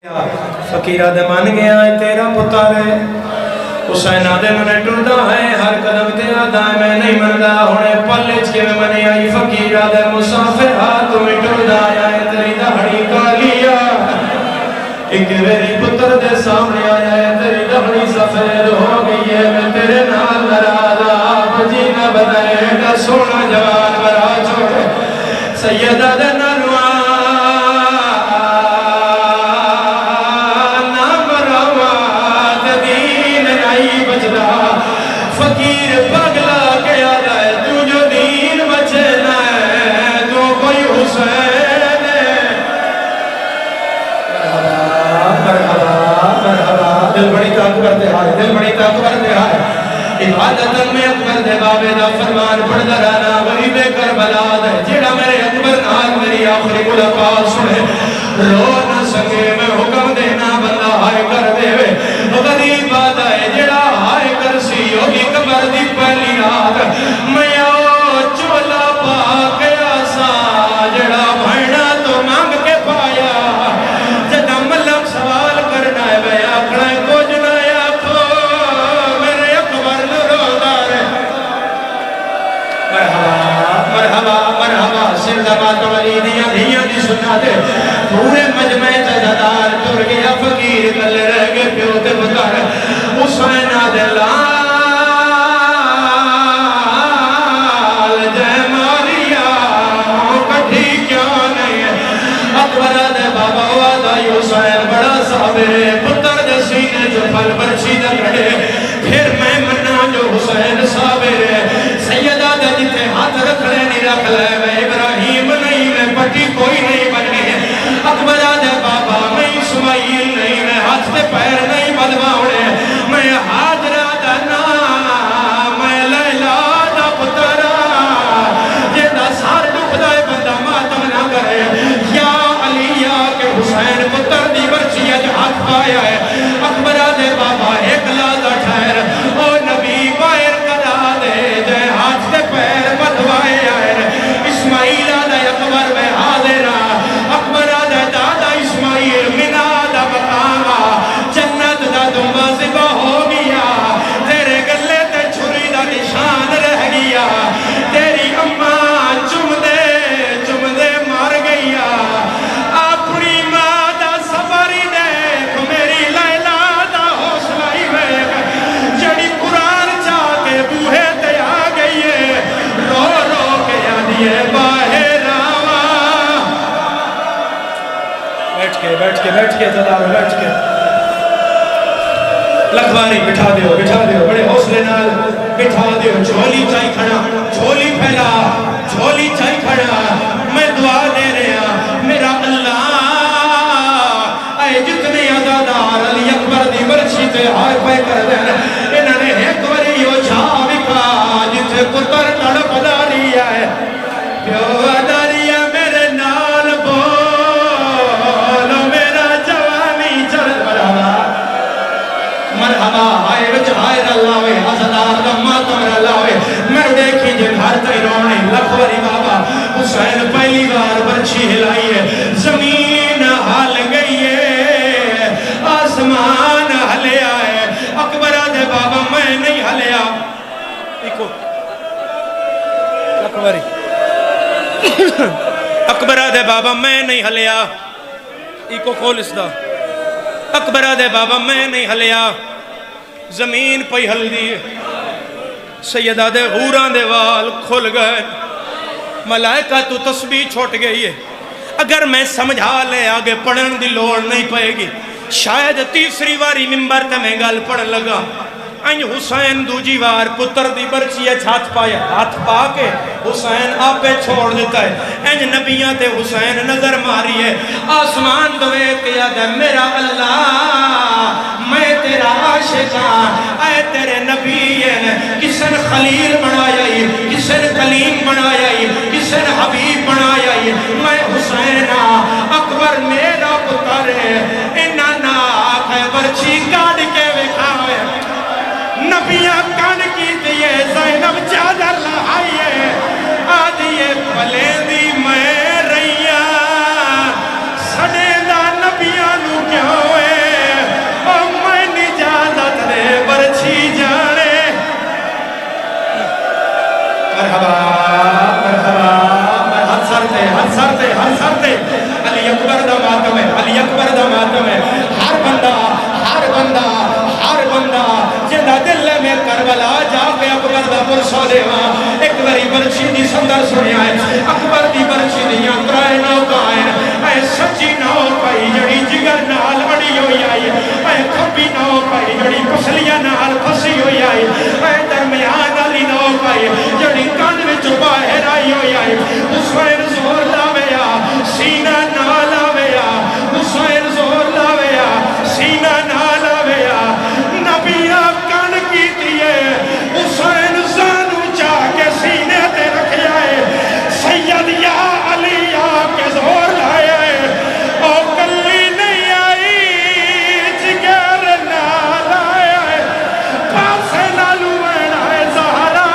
فقیرہ دے من گیا ہے تیرا پتر ہے حسین آدھے میں ٹردا ہے ہر قدم تے آدھا ہے میں نہیں مندا ہونے پلچ کے میں منی آئی فقیرہ دے مسافر ہاتھ میں ٹردا آیا ہے تیری دہڑی کالیا ایک میری پتر دے سامنے آیا ہے تیری دہڑی سفید ہو گئی ہے میں تیرے نال نراضا آپ جینا بدلے گا سونا جوان برا چھوڑے سیدہ دے نالوان فقیر پگلا کیا جائے تو جو دین بچنا ہے تو کوئی حسین ہے مرحبا مرحبا دل بڑی طاقت دے ہائے دل بڑی طاقت دے ہائے عبادت میں اکبر دے بابے دا فرمان پڑھ درانا غریب کربلا دے جڑا میرے اکبر نال میری آخری ملاقات سنے رو نہ سکے میں حکم دینا بندہ ہائے کر دے غریب آدھا ہے جڑا ہائے کر سی ہوگی قبر دی پہلی رات میں آؤ چولا پا کے آسا جڑا بھائنا تو مانگ کے پایا جدہ ملک سوال کرنا ہے بے آکڑا کچھ نہ آکھو میرے اکبر رو دارے مرحبا مرحبا مرحبا سر زبات ولی دیا دیا دی سنا دے پورے مجمع جزدار تر گیا فقیر کل رہ گئے پیوتے بکر حسین آدھلان جے ماریا کٹھی کیوں نہیں اکبر دے بابا وعدہ حسین بڑا صابر پتر دے سینے جو پھل برچی دے کھڑے پھر میں مننا جو حسین صابر سیدہ دے جتے ہاتھ رکھ لے نہیں رکھ لے میں ابراہیم نہیں میں پٹی کوئی نہیں بنی اکبر دے بابا میں اسماعیل نہیں میں ہاتھ دے پیر نہیں بدواؤڑے میں حاجرہ دنا میں لیلہ دا پترہ یہ دا سار ڈوب دائے بندہ ماتم نہ کرے یا علیہ کے حسین پتر دی برچی اج ہاتھ پایا ہے اکبر دے بابا ایک لازہ ٹھہر او نبی باہر کرا دے جے ہاتھ دے پیر بدوائے آئے اسماعیل دے اکبر میں حاضرہ اکبر دے دادا اسماعیل منا دا مقامہ جنت دا دنبا زبا ہو گیا تیرے گلے تے چھری دا نشان رہ گیا تیری اماں چم دے مار گیا اپنی ماں دا صبری دیکھ میری لیلہ دا حوصلہ ہی جڑی قرآن چاہ کے بوہے تے آ گئی ہے رو رو کے آدھیے باہر آوا بیٹھ کے زدار بیٹھ کے لکھواری بٹھا دیو بڑے حوصلے نال بٹھا دیو جھولی چاہی کھڑا جھولی پھیلا جھولی چاہی کھڑا میں دعا دے رہا میرا اللہ اے جتنے عزادار علی اکبر دی برچی تے ہائے پہ کر دینا انہوں نے ایک وری یو چھا بکا جتے پتر تڑپ داری ہے پیو داری ہے میرے نال بولو میرا جوانی چل مرحبا مرحبا ہائے وچ ہائے رلاوے عزدار دا ماتم رلاوے میں دیکھی جے گھر تے رونے لکھوری بابا حسین پہلی بار برچی ہلائی ہے زمین ہل گئی ہے آسمان ہلیا ہے اکبر دے بابا میں نہیں ہلیا ایکو لکھوری اکبر دے بابا میں نہیں ہلیا ایکو کھول اس دا اکبر دے بابا میں نہیں ہلیا زمین پہ ہل دی سیدہ دے غوران دے وال کھل گئے ملائکہ تو تسبیح چھوٹ گئی ہے اگر میں سمجھا لے آگے پڑھن دی لوڑ نہیں پائے گی شاید تیسری واری ممبر تے میں گل پڑھ لگا انج حسین دوجی وار پتر دی برچی ہاتھ پایا ہاتھ پا کے حسین آپے چھوڑ دیتا ہے انج نبیاں تے حسین نظر ماری ہے آسمان دوے کیا دے میرا اللہ میں تیرا عاشقاں اے تیرے نبی کسن خلیل بنایا کسن کلیم بنایا کسن حبیب بنایا میں حسین اکبر میرا پتر انہاں نا آکھے برچی کاڑ کے وکھاوے نبیاں کان کی دیئے زینب چادر لہائیے آدھیے پلیں دی میں رہیاں سڑے دا نبیاں نو کیوں دسا دیوا ایک باری برچی دی سندر سنیا ہے اکبر دی برچی دیاں ترائے نوکا ہے اے سچی نوکائی جڑی جگر نال اڑی ہوئی آئی اے کھپی نوکائی جڑی پسلیاں نال پھسی ہوئی آئی اے درمیان علی نوکائی جڑی کان وچ باہر آئی ہوئی آئی حسین زور لاویا سینہ نال آویا حسین زور لاویا سینہ نال آویا نبیہ کان کی دیئے حسین زانو جا کے سینے تے رکھ جائے سید یا علی یا کے زور لائے او کلی نہیں آئی جگر نال آئے پاسے نالو آئے زہرا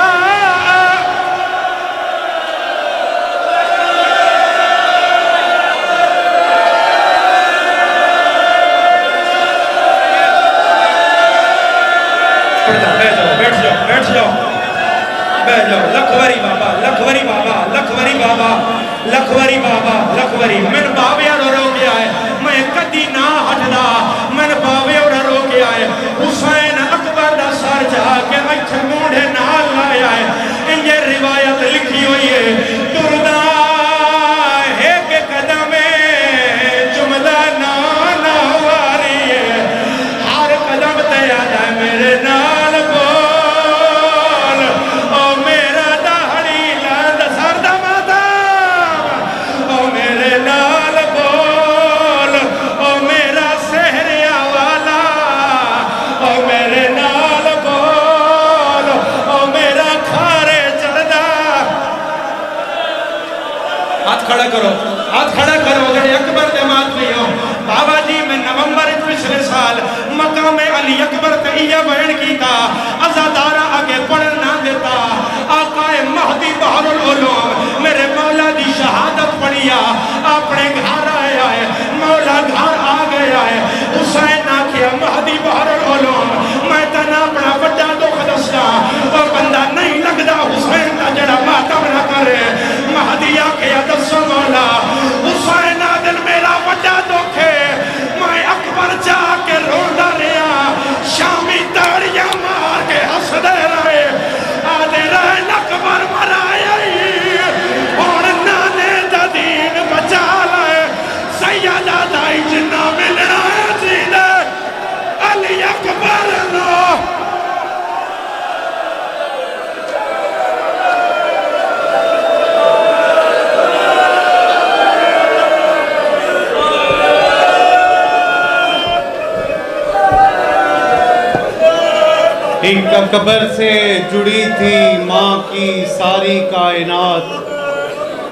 بیٹھ جاؤ لکھوری بابا لکھوری بابا لکھوری بابا لکھوری بابا لکھوری من باوے اور رو گیا ہے میں کدی نہ ہٹدا من باوے اور رو گیا ہے حسین اکبر دا سر جا کے اچھے موڑے نال لایا ہے یہ روایت لکھی ہوئی ہے دردہ ہے کہ قدم جملہ نانا واری ہے ہر قدم تے آدھا میرے نال بول او میرا دہڑی لاد سرد مادام او میرے نال بول او میرا سہریا والا او میرے نال بول او میرا کھارے چڑھدا ہاتھ کھڑا کرو اگر اکبر دے مات نہیں ہو بابا جی میں نومبر پچھلے سال مقام علی اکبر تیہ بیان کی تھا ازادارہ آگے پڑھن نہ دیتا آقا مہدی بحر العلوم میرے مولا دی شہادت پڑھیا اپنے گھر آیا ہے مولا گھر آ گیا ہے حسین نہ کیا مہدی بحر العلوم میں تنا اپنا بڑا دکھ دستا اور بندہ نہیں لگدا حسین کا جڑا ماتم نہ کرے مہدی آکے دسو مولا حسین دل میرا بڑا دکھ ہے میں اکبر جا کے روندا رہا شامی تاڑیاں مار کے ہس دے رہے آدھے رہے اکبر مرایا اور نانے دا دین بچا لائے سیدہ دائی جنہ ملنا ہے جیدے علی اکبر نو ایک اکبر سے جڑی تھی ماں کی ساری کائنات